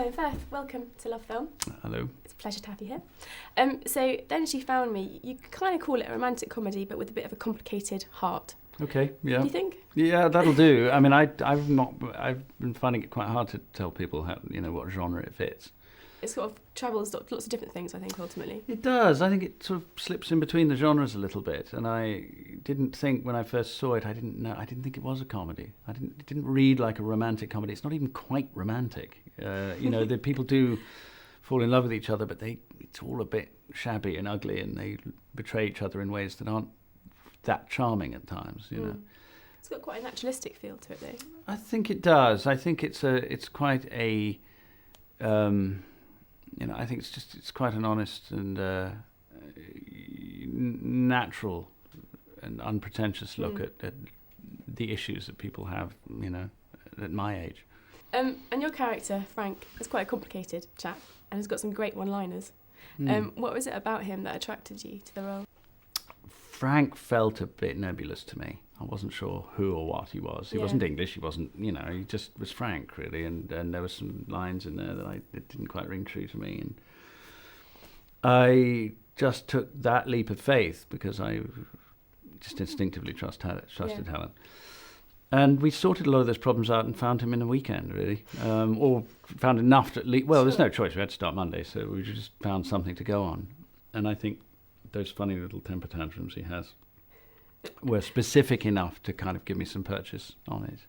Colin Firth, welcome to Love Film. Hello. It's a pleasure to have you here. So Then She Found Me, you kind of call it a romantic comedy, but with a bit of a complicated heart. Okay, yeah. What do you think? Yeah, that'll do. I mean, I've been finding it quite hard to tell people how, what genre it fits. It sort of travels lots of different things, I think, ultimately. It does. I think it sort of slips in between the genres a little bit, and I didn't think when I first saw it, I didn't think it was a comedy. It didn't read like a romantic comedy. It's not even quite romantic. The people do fall in love with each other, but it's all a bit shabby and ugly, and they betray each other in ways that aren't that charming at times. It's got quite a naturalistic feel to it, though. I think it does. I think it's quite a. I think it's quite an honest and natural and unpretentious look at the issues that people have, at my age. And your character, Frank, is quite a complicated chap and has got some great one-liners. What was it about him that attracted you to the role? Frank felt a bit nebulous to me. I wasn't sure who or what he was. He wasn't English. He wasn't, he just was Frank, really. And there were some lines in there that didn't quite ring true to me. And I just took that leap of faith because I just instinctively trusted Helen. And we sorted a lot of those problems out and found him in a weekend, really. Or found enough to at least... Well, there's no choice. We had to start Monday, so we just found something to go on. And I think those funny little temper tantrums he has were specific enough to kind of give me some purchase on it.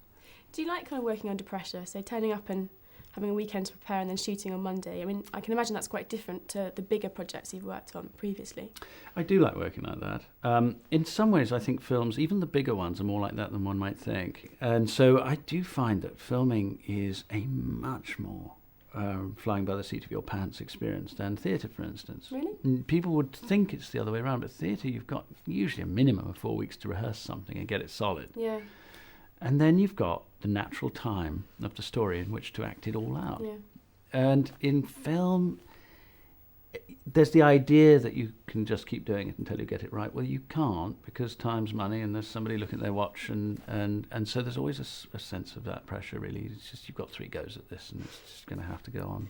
Do you like kind of working under pressure? So turning up and having a weekend to prepare and then shooting on Monday. I mean, I can imagine that's quite different to the bigger projects you've worked on previously. I do like working like that. In some ways, I think films, even the bigger ones, are more like that than one might think. And so I do find that filming is a much more flying by the seat of your pants experience than theatre, for instance. Really? People would think it's the other way around, but theatre, you've got usually a minimum of 4 weeks to rehearse something and get it solid. Yeah. And then you've got the natural time of the story in which to act it all out. Yeah. And in film, there's the idea that you can just keep doing it until you get it right. Well, you can't, because time's money and there's somebody looking at their watch, and so there's always a sense of that pressure, really. It's just you've got 3 goes at this and it's just going to have to go on.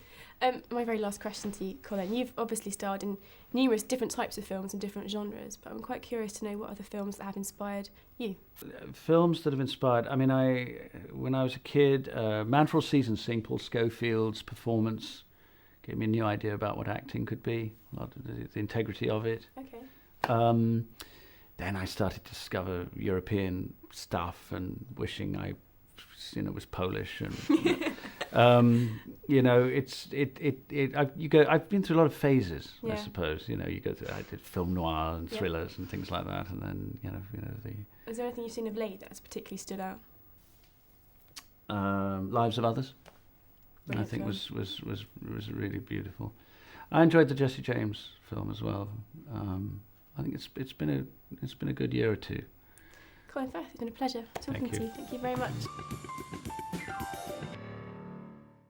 My very last question to you, Colin. You've obviously starred in numerous different types of films and different genres, but I'm quite curious to know what other films that have inspired you. Films that have inspired... I mean, when I was a kid, Man for All Seasons, seeing Paul Schofield's performance gave me a new idea about what acting could be, a lot of the integrity of it. Okay. Then I started to discover European stuff and wishing I, was Polish and. I've been through a lot of phases, I suppose. You go through. I did film noir and thrillers and things like that, and then Is there anything you've seen of late that has particularly stood out? Lives of Others. Brilliant I think film. was really beautiful. I enjoyed the Jesse James film as well. I think it's been a good year or two. Colin Firth, it's been a pleasure talking to you. Thank you very much.